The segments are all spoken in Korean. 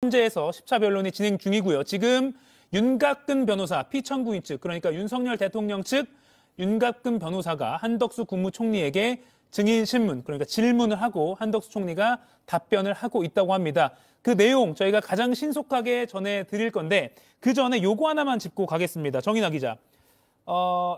현재에서 10차 변론이 진행 중이고요. 지금 윤곽근 변호사 피청구인 측, 그러니까 윤석열 대통령 측 윤곽근 변호사가 한덕수 국무총리에게 증인 신문, 그러니까 질문을 하고 한덕수 총리가 답변을 하고 있다고 합니다. 그 내용 저희가 가장 신속하게 전해드릴 건데 그 전에 요거 하나만 짚고 가겠습니다. 정인아 기자.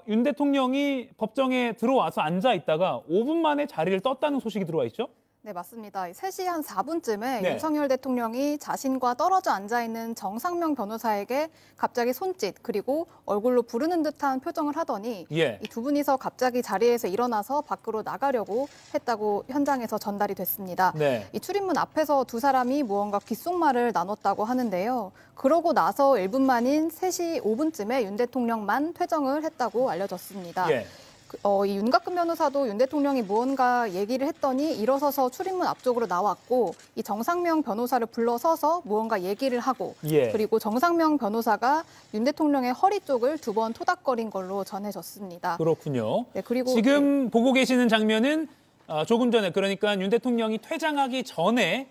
윤 대통령이 법정에 들어와서 앉아 있다가 5분 만에 자리를 떴다는 소식이 들어와 있죠? 네, 맞습니다. 3시 한 4분쯤에 네. 윤석열 대통령이 자신과 떨어져 앉아있는 정상명 변호사에게 갑자기 손짓 그리고 얼굴로 부르는 듯한 표정을 하더니 예. 이 두 분이서 갑자기 자리에서 일어나서 밖으로 나가려고 했다고 현장에서 전달이 됐습니다. 네. 이 출입문 앞에서 두 사람이 무언가 귓속말을 나눴다고 하는데요. 그러고 나서 1분 만인 3시 5분쯤에 윤 대통령만 퇴정을 했다고 알려졌습니다. 예. 이 윤곽근 변호사도 윤 대통령이 무언가 얘기를 했더니 일어서서 출입문 앞쪽으로 나왔고 이 정상명 변호사를 불러서서 무언가 얘기를 하고 예. 그리고 정상명 변호사가 윤 대통령의 허리 쪽을 2번 토닥거린 걸로 전해졌습니다. 그렇군요. 네, 그리고 지금 보고 계시는 장면은 조금 전에 그러니까 윤 대통령이 퇴장하기 전에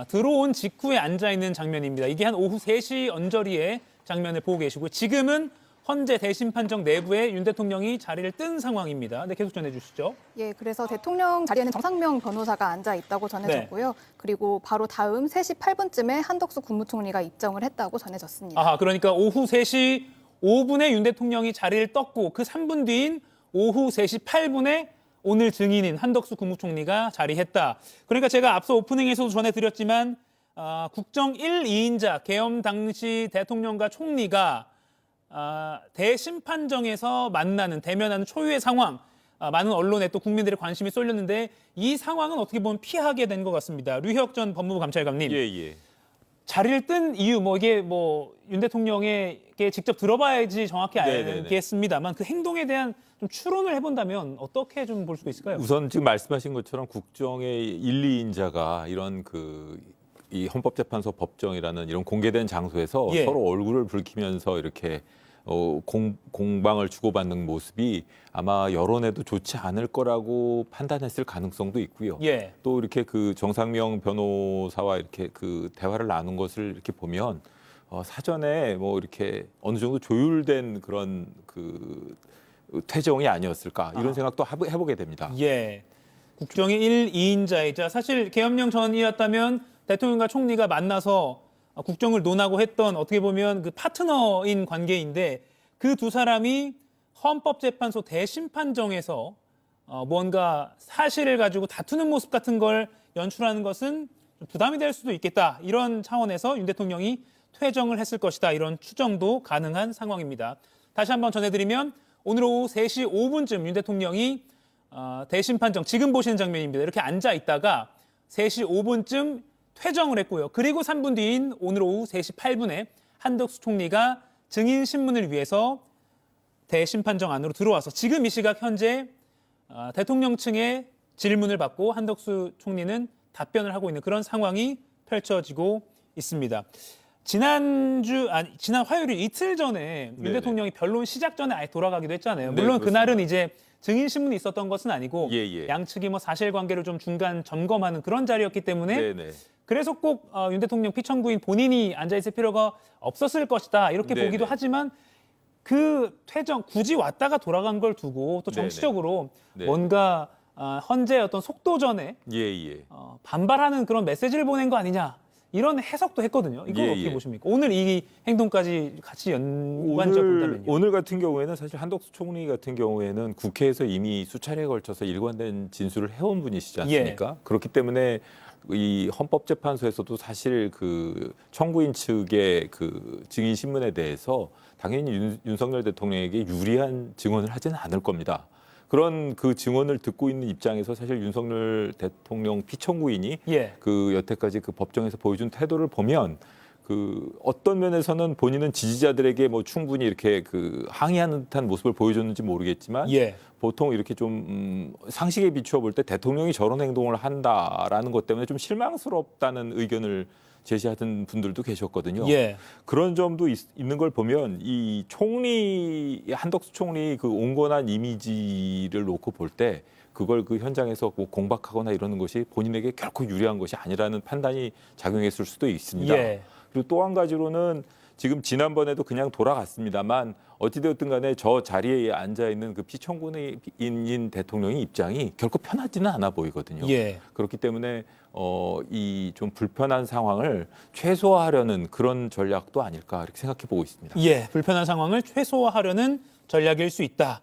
들어온 직후에 앉아있는 장면입니다. 이게 한 오후 3시 언저리의 장면을 보고 계시고 지금은 헌재 대심판정 내부에 윤 대통령이 자리를 뜬 상황입니다. 네, 계속 전해주시죠. 예, 그래서 대통령 자리에는 정상명 변호사가 앉아 있다고 전해졌고요. 네. 그리고 바로 다음 3시 8분쯤에 한덕수 국무총리가 입정을 했다고 전해졌습니다. 아하, 그러니까 오후 3시 5분에 윤 대통령이 자리를 떴고 그 3분 뒤인 오후 3시 8분에 오늘 증인인 한덕수 국무총리가 자리했다. 그러니까 제가 앞서 오프닝에서도 전해드렸지만 국정 1, 2인자 계엄 당시 대통령과 총리가 대심판정에서 대면하는 초유의 상황, 많은 언론에 또 국민들의 관심이 쏠렸는데 이 상황은 어떻게 보면 피하게 된 것 같습니다. 류혁 전 법무부 감찰관님, 예. 자리를 뜬 이유, 이게 윤 대통령에게 직접 들어봐야지 정확히 알겠습니다만 그 행동에 대한 좀 추론을 해본다면 어떻게 좀 볼 수 있을까요? 우선 지금 말씀하신 것처럼 국정의 1, 2인자가 이런 이 헌법재판소 법정이라는 이런 공개된 장소에서 예. 서로 얼굴을 붉히면서 이렇게 공방을 주고받는 모습이 아마 여론에도 좋지 않을 거라고 판단했을 가능성도 있고요. 예. 또 이렇게 그 정상명 변호사와 이렇게 그 대화를 나눈 것을 이렇게 보면 사전에 이렇게 어느 정도 조율된 그런 그 퇴정이 아니었을까 이런 생각도 해보게 됩니다. 예. 국정의 1, 2인자이자 사실 계엄령 전이었다면 대통령과 총리가 만나서 국정을 논하고 했던 어떻게 보면 그 파트너인 관계인데 그 두 사람이 헌법재판소 대심판정에서 뭔가 사실을 가지고 다투는 모습 같은 걸 연출하는 것은 부담이 될 수도 있겠다. 이런 차원에서 윤 대통령이 퇴정을 했을 것이다. 이런 추정도 가능한 상황입니다. 다시 한번 전해드리면 오늘 오후 3시 5분쯤 윤 대통령이 대심판정, 지금 보시는 장면입니다. 이렇게 앉아 있다가 3시 5분쯤 퇴정을 했고요. 그리고 3분 뒤인 오늘 오후 3시 8분에 한덕수 총리가 증인 신문을 위해서 대심판정 안으로 들어와서 지금 이 시각 현재 대통령 측의 질문을 받고 한덕수 총리는 답변을 하고 있는 그런 상황이 펼쳐지고 있습니다. 지난 화요일 이틀 전에 윤 대통령이 변론 시작 전에 아예 돌아가기도 했잖아요. 물론 그날은 이제 증인 신문이 있었던 것은 아니고 양측이 사실관계를 좀 중간 점검하는 그런 자리였기 때문에 그래서 꼭 윤 대통령 피청구인 본인이 앉아있을 필요가 없었을 것이다 이렇게 보기도 하지만 그 퇴정 굳이 왔다가 돌아간 걸 두고 또 정치적으로 뭔가 헌재 어떤 속도전에 반발하는 그런 메시지를 보낸 거 아니냐 이런 해석도 했거든요. 이건 어떻게 보십니까? 오늘 이 행동까지 같이 연관지어 본다면요. 오늘 같은 경우에는 사실 한덕수 총리 같은 경우에는 국회에서 이미 수차례에 걸쳐서 일관된 진술을 해온 분이시지 않습니까? 그렇기 때문에 이 헌법재판소에서도 사실 그 청구인 측의 그 증인 신문에 대해서 당연히 윤석열 대통령에게 유리한 증언을 하지는 않을 겁니다. 그런 그 증언을 듣고 있는 입장에서 사실 윤석열 대통령 피청구인이 그 여태까지 그 법정에서 보여준 태도를 보면 그 어떤 면에서는 본인은 지지자들에게 충분히 이렇게 그 항의하는 듯한 모습을 보여줬는지 모르겠지만 보통 이렇게 좀 상식에 비추어 볼 때 대통령이 저런 행동을 한다라는 것 때문에 좀 실망스럽다는 의견을 제시하던 분들도 계셨거든요. 그런 점도 있는 걸 보면 이 한덕수 총리 그 온건한 이미지를 놓고 볼 때 그걸 그 현장에서 공박하거나 이러는 것이 본인에게 결코 유리한 것이 아니라는 판단이 작용했을 수도 있습니다. 그리고 또 한 가지로는 지금 지난번에도 그냥 돌아갔습니다만 어찌되었든 간에 저 자리에 앉아 있는 그 피청구인인 대통령의 입장이 결코 편하지는 않아 보이거든요. 예. 그렇기 때문에 이 좀 불편한 상황을 최소화하려는 그런 전략도 아닐까 이렇게 생각해 보고 있습니다. 예, 불편한 상황을 최소화하려는 전략일 수 있다.